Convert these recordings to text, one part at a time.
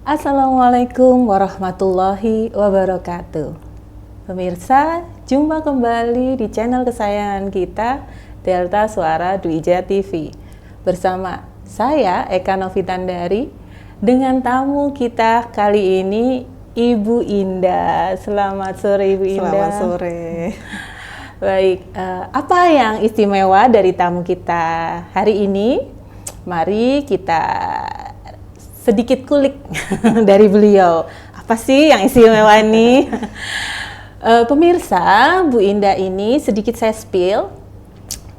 Assalamualaikum warahmatullahi wabarakatuh. Pemirsa, jumpa kembali di channel kesayangan kita, Delta Suara Dwija TV. Bersama saya, Eka Novitandari, dengan tamu kita kali ini, Ibu Indah. Selamat sore, Ibu Indah. Selamat sore. Baik, apa yang istimewa dari tamu kita hari ini? Mari kita sedikit kulik dari beliau. Apa sih yang istimewa ini? Pemirsa, Bu Indah ini sedikit saya spill,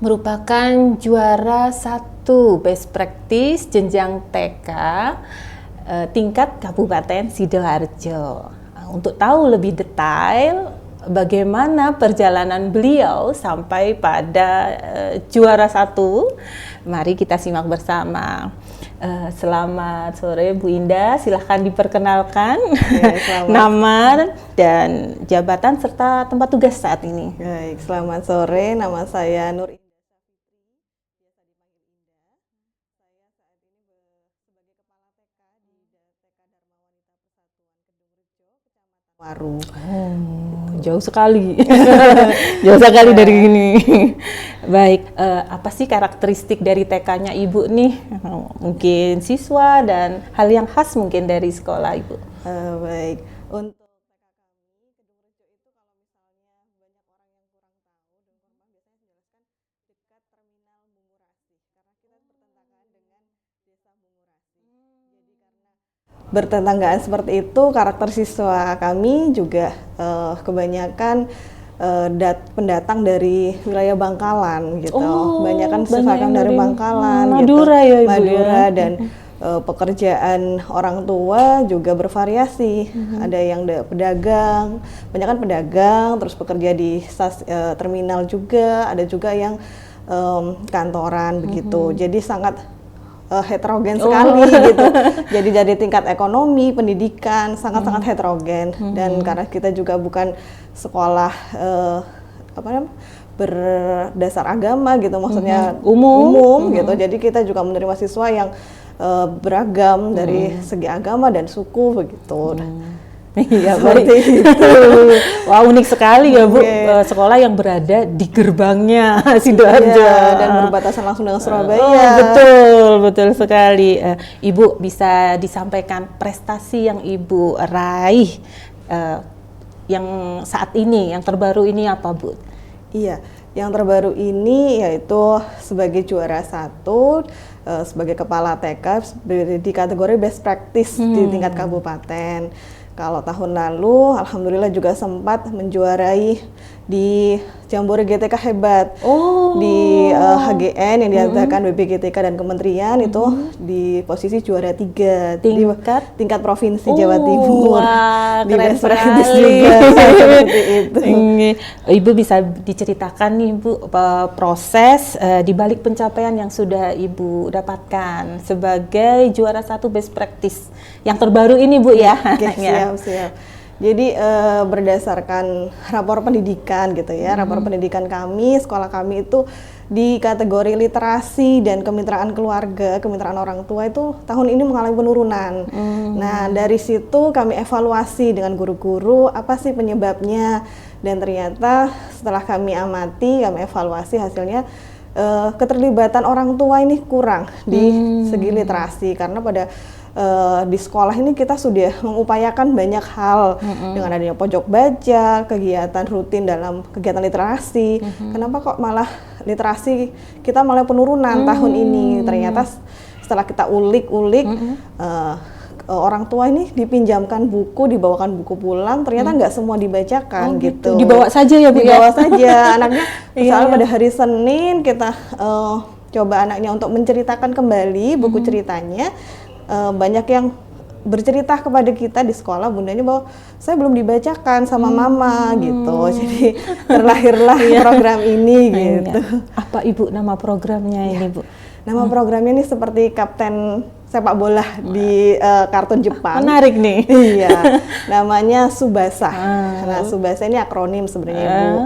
merupakan juara 1 best practice jenjang TK tingkat Kabupaten Sidoarjo. Untuk tahu lebih detail bagaimana perjalanan beliau sampai pada juara 1, mari kita simak bersama. Selamat sore Bu Indah, silahkan diperkenalkan nama dan jabatan serta tempat tugas saat ini. Baik, selamat sore, nama saya Nur Indah Safitri, biasa dipanggil Indah. Saya saat ini sebagai Kepala TK di TK Dharma Wanita Persatuan Kedungrejo, Kecamatan Waru. Jauh sekali, jauh sekali dari ini. Baik, apa sih karakteristik dari TK-nya Ibu nih? Mungkin siswa dan hal yang khas mungkin dari sekolah Ibu. Baik, untuk TK kami, Kedungrejo itu kalau misalnya banyak orang yang kurang tahu, dan kurang biasanya dijelaskan dekat terminal Bungurasi, karena kita bertentangan dengan desa Bungurasi. Jadi karena bertetanggaan seperti itu, karakter siswa kami juga kebanyakan pendatang dari wilayah Bangkalan gitu. Banyak kan siswa kami dari Bangkalan, Madura gitu. Ya Ibu, Madura ya? Dan pekerjaan orang tua juga bervariasi. Ada yang pedagang, banyak kan pedagang, terus bekerja di terminal juga, ada juga yang kantoran begitu. Jadi sangat heterogen sekali gitu. Jadi dari tingkat ekonomi, pendidikan sangat-sangat heterogen. Dan karena kita juga bukan sekolah berdasar agama gitu, maksudnya umum gitu. Jadi kita juga menerima siswa yang beragam dari segi agama dan suku begitu. Iya, seperti itu. Wah, unik sekali ya Bu, sekolah yang berada di gerbangnya Sidoarjo dan berbatasan langsung dengan Surabaya. Betul sekali. Ibu bisa disampaikan prestasi yang Ibu raih yang saat ini, yang terbaru ini apa Bu? Iya, yang terbaru ini yaitu sebagai juara 1 sebagai kepala TK di kategori best practice di tingkat kabupaten. Kalau tahun lalu, alhamdulillah juga sempat menjuarai di Jambore GTK Hebat di HGN yang diadakan BPGTK dan Kementerian itu di posisi juara 3 tingkat provinsi Jawa Timur. Wah, di keren best practice sekali. juga seperti itu. Ibu bisa diceritakan nih Bu, proses di balik pencapaian yang sudah Ibu dapatkan sebagai juara 1 best practice yang terbaru ini Bu ya. Siap. Jadi berdasarkan rapor pendidikan gitu ya, rapor pendidikan kami, sekolah kami itu di kategori literasi dan kemitraan keluarga, kemitraan orang tua itu tahun ini mengalami penurunan. Nah dari situ kami evaluasi dengan guru-guru apa sih penyebabnya, dan ternyata setelah kami amati, kami evaluasi hasilnya keterlibatan orang tua ini kurang di segi literasi, karena pada di sekolah ini kita sudah mengupayakan banyak hal dengan adanya pojok baca, kegiatan rutin dalam kegiatan literasi. Kenapa kok malah literasi kita malah penurunan tahun ini? Ternyata setelah kita ulik-ulik, orang tua ini dipinjamkan buku, dibawakan buku pulang, ternyata nggak semua dibacakan gitu. Dibawa saja ya Bu? Dibawa saja. Anaknya misalnya pada hari Senin kita coba anaknya untuk menceritakan kembali buku ceritanya. Banyak yang bercerita kepada kita di sekolah, bundanya bahwa saya belum dibacakan sama mama gitu. Jadi terlahirlah program ini gitu. Apa Ibu nama programnya ini Bu? Nama programnya ini seperti kapten sepak bola di kartun Jepang. Menarik nih. Iya, namanya Tsubasa. Nah, Tsubasa ini akronim sebenarnya Ibu.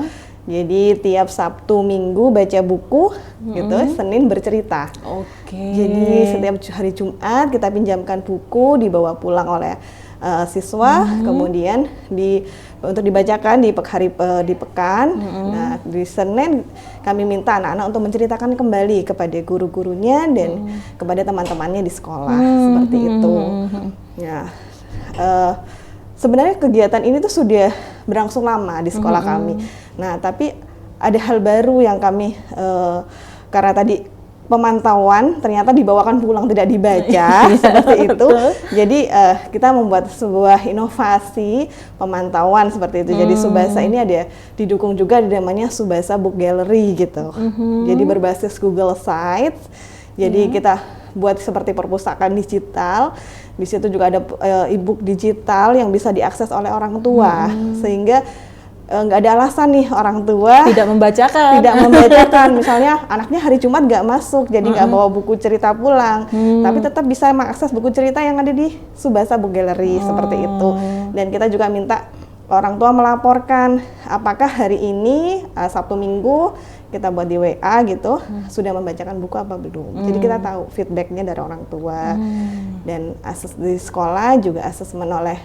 Jadi tiap Sabtu Minggu baca buku gitu, Senin bercerita. Oke. Jadi setiap hari Jumat kita pinjamkan buku, dibawa pulang oleh siswa, kemudian untuk dibacakan di di pekan. Nah, di Senin kami minta anak-anak untuk menceritakan kembali kepada guru-gurunya dan kepada teman-temannya di sekolah, seperti itu. Ya, sebenarnya kegiatan ini tuh sudah berlangsung lama di sekolah kami. Nah, tapi ada hal baru yang kami karena tadi pemantauan ternyata dibawakan pulang tidak dibaca seperti itu. Jadi kita membuat sebuah inovasi pemantauan seperti itu. Jadi Subasa ini ada didukung juga namanya Subasa Book Gallery gitu. Jadi berbasis Google Sites. Jadi kita buat seperti perpustakaan digital. Di situ juga ada e-book digital yang bisa diakses oleh orang tua, sehingga nggak ada alasan nih orang tua tidak membacakan. Misalnya anaknya hari Jumat nggak masuk, jadi nggak bawa buku cerita pulang, tapi tetap bisa mengakses buku cerita yang ada di Subasa Book Gallery seperti itu. Dan kita juga minta orang tua melaporkan apakah hari ini Sabtu Minggu kita buat di WA gitu sudah membacakan buku apa belum. Jadi kita tahu feedbacknya dari orang tua. Dan di sekolah juga asesmen oleh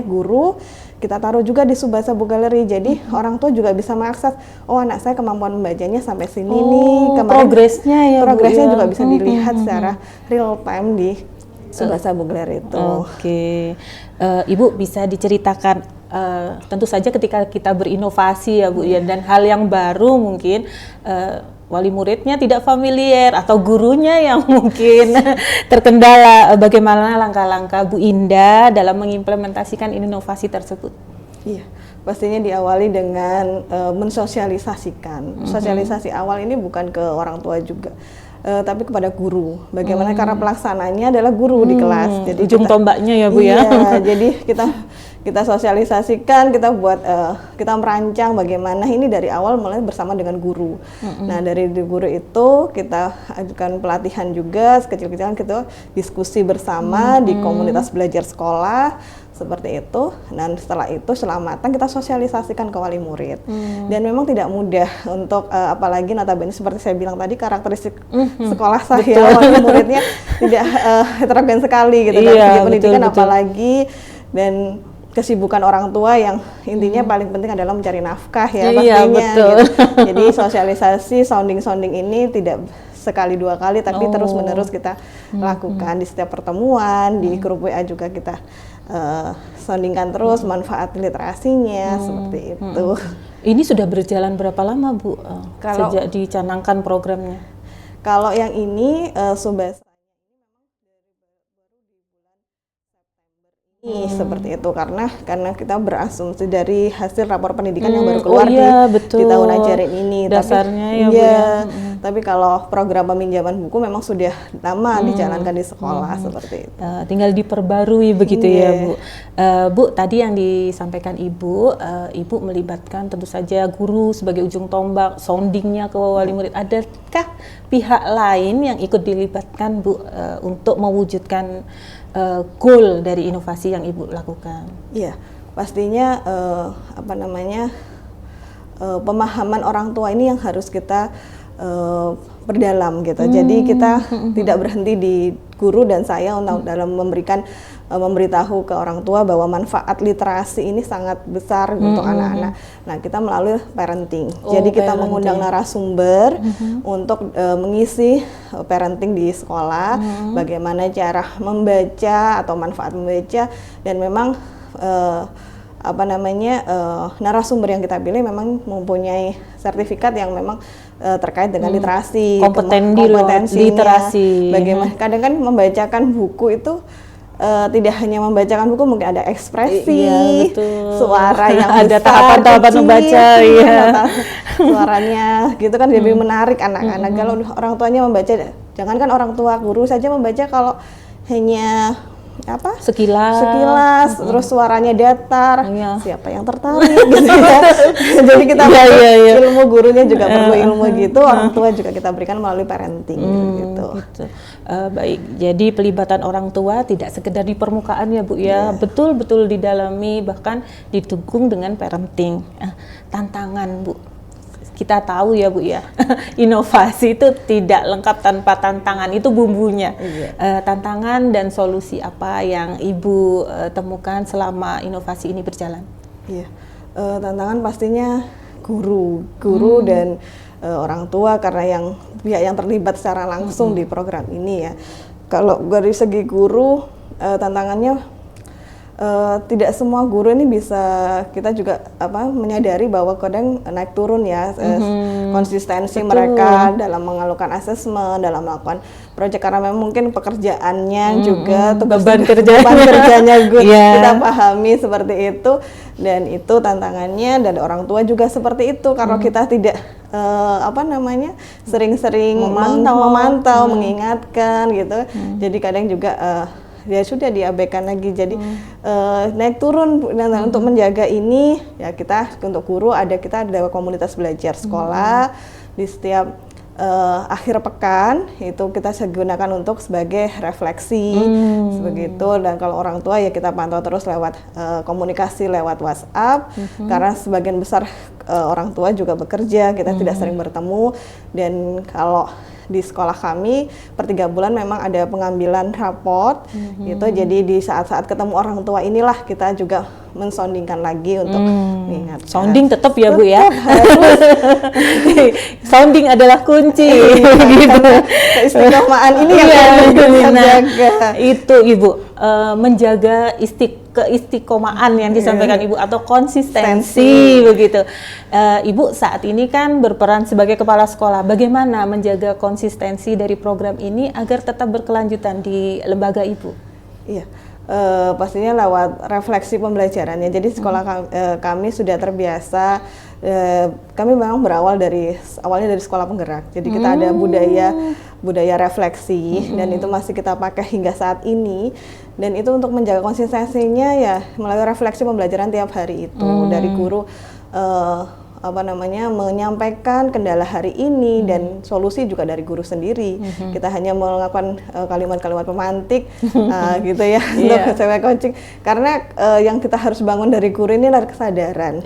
guru kita taruh juga di Subasa Book Gallery. Jadi orang tua juga bisa mengakses, oh anak saya kemampuan membacanya sampai sini nih. Progresnya juga bisa dilihat secara real time di Subasa Book Gallery itu. Oke. Ibu bisa diceritakan tentu saja ketika kita berinovasi ya Bu ya, dan hal yang baru mungkin wali muridnya tidak familiar atau gurunya yang mungkin terkendala, bagaimana langkah-langkah Bu Indah dalam mengimplementasikan inovasi tersebut? Iya, pastinya diawali dengan mensosialisasikan. Sosialisasi awal ini bukan ke orang tua juga, tapi kepada guru. Bagaimana karena pelaksananya adalah guru di kelas. Jadi ujung tombaknya ya Bu ya. Jadi kita sosialisasikan, kita buat, kita merancang bagaimana ini dari awal mulai bersama dengan guru. Nah dari guru itu kita ajukan pelatihan juga, sekecil-kecilan kita diskusi bersama di komunitas belajar sekolah, seperti itu. Dan setelah itu setelah matang kita sosialisasikan ke wali murid. Dan memang tidak mudah untuk apalagi notabene seperti saya bilang tadi karakteristik sekolah saya wali muridnya tidak heterogen sekali gitu dari segi pendidikan apalagi, dan kesibukan orang tua yang intinya paling penting adalah mencari nafkah ya pastinya. Gitu. Jadi sosialisasi sounding ini tidak sekali dua kali tapi terus menerus kita lakukan di setiap pertemuan, di grup WA juga kita soundingkan terus manfaat literasinya seperti itu. Ini sudah berjalan berapa lama Bu sejak dicanangkan programnya? Kalau yang ini Subasa seperti itu karena kita berasumsi dari hasil rapor pendidikan yang baru keluar di tahun ajaran ini. Dasarnya Tapi kalau program peminjaman buku memang sudah lama dijalankan di sekolah seperti itu. Tinggal diperbarui begitu ya Bu. Bu, tadi yang disampaikan Ibu melibatkan tentu saja guru sebagai ujung tombak, soundingnya ke wali murid. Adakah pihak lain yang ikut dilibatkan Bu untuk mewujudkan goal dari inovasi yang Ibu lakukan? Iya, pastinya pemahaman orang tua ini yang harus kita perdalam gitu. Jadi kita tidak berhenti di guru dan saya untuk dalam memberitahu ke orang tua bahwa manfaat literasi ini sangat besar untuk anak-anak. Nah, kita melalui parenting. Jadi kita mengundang narasumber untuk mengisi parenting di sekolah, bagaimana cara membaca atau manfaat membaca, dan memang narasumber yang kita pilih memang mempunyai sertifikat yang memang terkait dengan literasi, kompetensinya, literasi. Bagaimana kadang kan membacakan buku itu tidak hanya membacakan buku, mungkin ada ekspresi, suara yang ada tahapan-tahapan membaca, suaranya gitu kan lebih menarik anak-anak. Kalau orang tuanya membaca, jangankan orang tua, guru saja membaca kalau hanya sekilas terus suaranya datar, siapa yang tertarik gitu ya. Jadi kita ilmu gurunya juga perlu ilmu gitu, orang tua juga kita berikan melalui parenting gitu. Baik, jadi pelibatan orang tua tidak sekedar di permukaan ya Bu ya, betul-betul didalami bahkan didukung dengan parenting. tantangan, Bu. Kita tahu ya, Bu ya, inovasi itu tidak lengkap tanpa tantangan, itu bumbunya. Tantangan dan solusi apa yang Ibu temukan selama inovasi ini berjalan? Iya, tantangan pastinya guru dan orang tua, karena pihak yang terlibat secara langsung di program ini ya. Kalau dari segi guru, tantangannya tidak semua guru ini bisa, kita juga menyadari bahwa kadang naik turun ya konsistensi mereka dalam mengalukan asesmen, dalam melakukan proyek, karena memang mungkin pekerjaannya juga beban kerjanya kita pahami seperti itu, dan itu tantangannya. Dan orang tua juga seperti itu, kalau kita tidak sering-sering memantau, mengingatkan gitu. Jadi kadang juga ya sudah diabaikan lagi. Jadi naik turun. Nah, untuk menjaga ini ya kita untuk guru kita ada komunitas belajar sekolah di setiap akhir pekan, itu kita gunakan untuk sebagai refleksi begitu. Dan kalau orang tua ya kita pantau terus lewat komunikasi lewat WhatsApp, karena sebagian besar orang tua juga bekerja, kita tidak sering bertemu. Dan kalau di sekolah kami per 3 bulan memang ada pengambilan raport gitu. Jadi di saat-saat ketemu orang tua inilah kita juga mensoundingkan lagi untuk mengingatkan. Sounding tetap ya, Bu ya. Sounding adalah kunci. Gitu. Keistiqomahan ini yang kita jaga. Itu Ibu, menjaga keistiqomahan yang disampaikan Ibu, atau konsistensi begitu. Ibu saat ini kan berperan sebagai kepala sekolah. Bagaimana menjaga konsistensi dari program ini agar tetap berkelanjutan di lembaga Ibu? Iya. Pastinya lewat refleksi pembelajarannya. Jadi sekolah kami sudah terbiasa. Kami memang awalnya dari sekolah penggerak. Jadi kita ada budaya refleksi, dan itu masih kita pakai hingga saat ini. Dan itu untuk menjaga konsistensinya ya melalui refleksi pembelajaran tiap hari itu, dari guru menyampaikan kendala hari ini, dan solusi juga dari guru sendiri. Kita hanya melakukan kalimat-kalimat pemantik gitu ya untuk saya coaching, karena yang kita harus bangun dari guru ini adalah kesadaran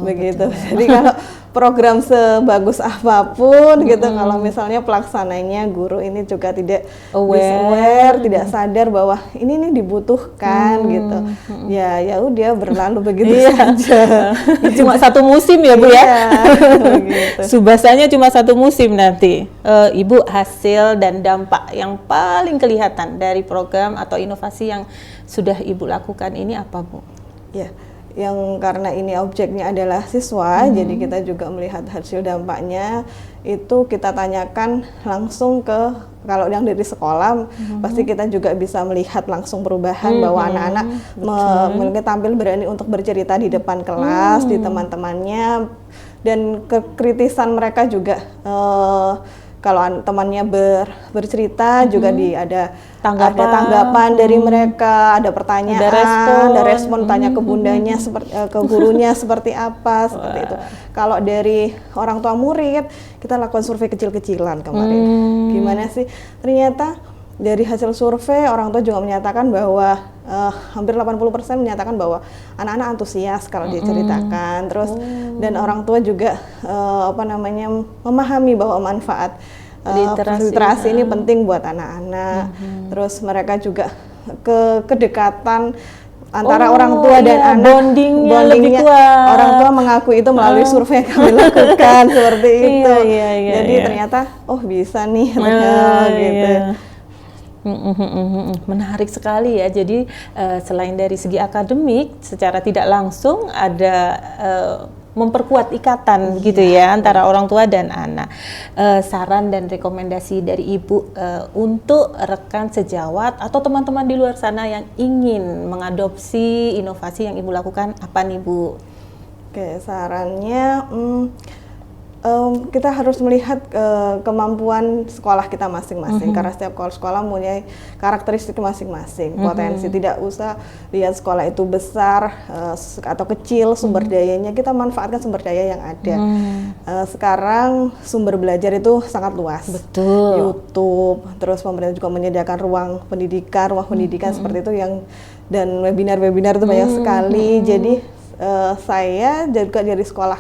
begitu. Betul. Jadi kalau program sebagus apapun gitu, kalau misalnya pelaksananya guru ini juga tidak aware, tidak sadar bahwa ini dibutuhkan gitu, ya udah berlalu begitu saja. Cuma satu musim ya, Bu ya. Gitu. Subasanya cuma satu musim nanti. Ibu, hasil dan dampak yang paling kelihatan dari program atau inovasi yang sudah Ibu lakukan ini apa, Bu? Ya, yang karena ini objeknya adalah siswa, jadi kita juga melihat hasil dampaknya itu kita tanyakan langsung kalau yang dari sekolah, pasti kita juga bisa melihat langsung perubahan bahwa anak-anak mulai tampil berani untuk bercerita di depan kelas, di teman-temannya, dan kekritisan mereka juga. Kalau temannya bercerita juga ada tanggapan dari mereka, ada pertanyaan, ada respon tanya ke bundanya, ke gurunya seperti apa, seperti itu. Kalau dari orang tua murid, kita lakukan survei kecil-kecilan kemarin. Gimana sih? Ternyata dari hasil survei orang tua juga menyatakan bahwa hampir 80% menyatakan bahwa anak-anak antusias kalau diceritakan. Terus dan orang tua juga memahami bahwa manfaat literasi ini penting buat anak-anak. Terus mereka juga kedekatan antara orang tua dan anak, bondingnya lebih kuat. Orang tua mengakui itu melalui survei yang kami lakukan seperti itu. Jadi ternyata bisa nih gitu. Menarik sekali ya. Jadi selain dari segi akademik, secara tidak langsung ada memperkuat ikatan gitu ya antara orang tua dan anak. Saran dan rekomendasi dari Ibu untuk rekan sejawat atau teman-teman di luar sana yang ingin mengadopsi inovasi yang Ibu lakukan, apa nih, Bu? Oke, sarannya kita harus melihat kemampuan sekolah kita masing-masing, karena setiap sekolah punya karakteristik masing-masing, potensi. Tidak usah lihat sekolah itu besar atau kecil sumber dayanya, kita manfaatkan sumber daya yang ada. Sekarang sumber belajar itu sangat luas. Betul. YouTube, terus pemerintah juga menyediakan ruang pendidikan seperti itu dan webinar-webinar itu banyak sekali. Jadi saya juga dari sekolah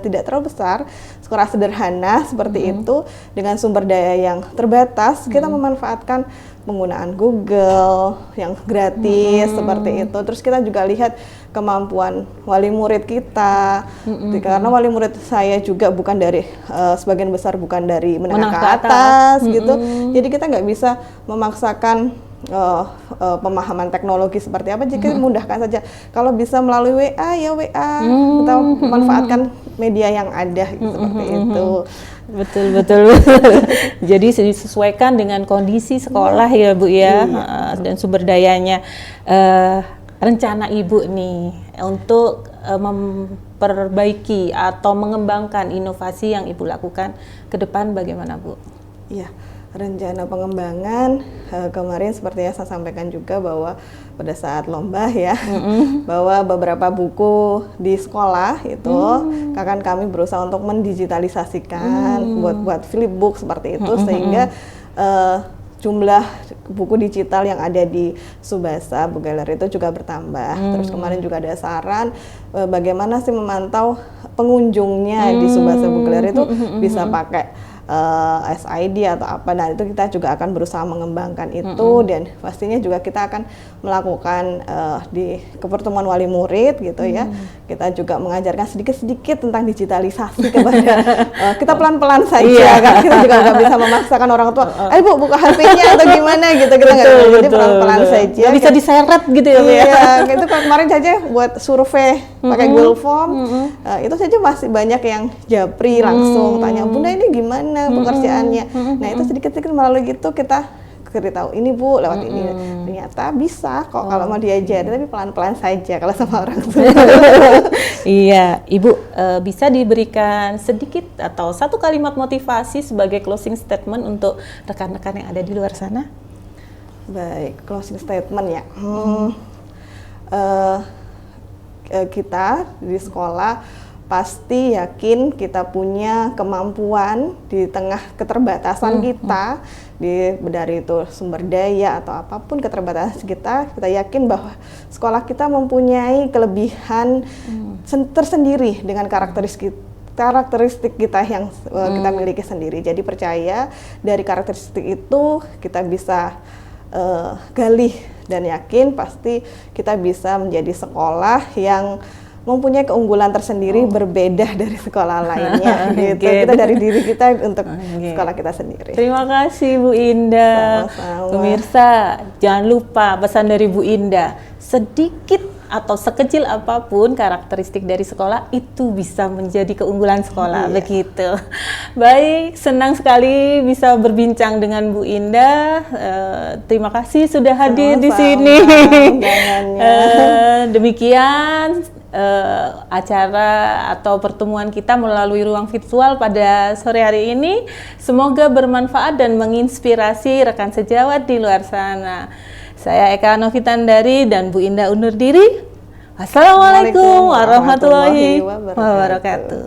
tidak terlalu besar, sekolah sederhana seperti itu, dengan sumber daya yang terbatas, kita memanfaatkan penggunaan Google yang gratis seperti itu. Terus kita juga lihat kemampuan wali murid kita, karena wali murid saya juga bukan dari sebagian besar bukan dari menengah ke atas gitu. Jadi kita nggak bisa memaksakan pemahaman teknologi seperti apa, jika mudahkan saja. Kalau bisa melalui WA ya WA, kita manfaatkan media yang ada seperti itu. Betul. Jadi disesuaikan dengan kondisi sekolah ya Bu ya, dan sumber dayanya. Rencana Ibu nih untuk memperbaiki atau mengembangkan inovasi yang Ibu lakukan ke depan bagaimana Bu? Iya, rencana pengembangan kemarin seperti yang saya sampaikan juga bahwa pada saat lomba ya, bahwa beberapa buku di sekolah itu akan kami berusaha untuk mendigitalisasikan, buat flipbook seperti itu, sehingga jumlah buku digital yang ada di Subasa Book Gallery itu juga bertambah. Terus kemarin juga ada saran bagaimana sih memantau pengunjungnya di Subasa Book Gallery itu bisa pakai SID atau apa. Nah itu kita juga akan berusaha mengembangkan itu, dan pastinya juga kita akan melakukan di pertemuan wali murid gitu ya. Kita juga mengajarkan sedikit-sedikit tentang digitalisasi kepada kita pelan-pelan saja, kan kita juga nggak bisa memaksakan orang tua, ayo Bu buka HP-nya atau gimana gitu, kita nggak bisa. Jadi pelan-pelan saja. Nggak bisa diseret gitu ya Bu ya. Iya, itu kemarin saja buat survei pakai Google Form, itu saja masih banyak yang japri langsung tanya, Bunda ini gimana pekerjaannya. Nah itu sedikit-sedikit melalui gitu kita tahu ini Bu lewat ini, ternyata bisa kok kalau mau diajari, tapi pelan-pelan saja kalau sama orang tua. Iya, Ibu bisa diberikan sedikit atau satu kalimat motivasi sebagai closing statement untuk rekan-rekan yang ada di luar sana? Baik, closing statement ya. Kita di sekolah pasti yakin kita punya kemampuan di tengah keterbatasan kita, dari itu sumber daya atau apapun keterbatasan kita yakin bahwa sekolah kita mempunyai kelebihan tersendiri dengan karakteristik kita yang kita miliki sendiri. Jadi percaya dari karakteristik itu kita bisa gali, dan yakin pasti kita bisa menjadi sekolah yang mempunyai keunggulan tersendiri berbeda dari sekolah lainnya gitu. Kita dari diri kita untuk sekolah kita sendiri. Terima kasih Bu Indah. Sama-sama. Pemirsa, jangan lupa pesan dari Bu Indah, sedikit atau sekecil apapun karakteristik dari sekolah itu bisa menjadi keunggulan sekolah. Begitu. Baik, senang sekali bisa berbincang dengan Bu Indah. Terima kasih sudah hadir di sini. Demikian acara atau pertemuan kita melalui ruang virtual pada sore hari ini. Semoga bermanfaat dan menginspirasi rekan sejawat di luar sana. Saya Eka Novitandari dan Bu Indah undur diri. Wassalamualaikum warahmatullahi wabarakatuh.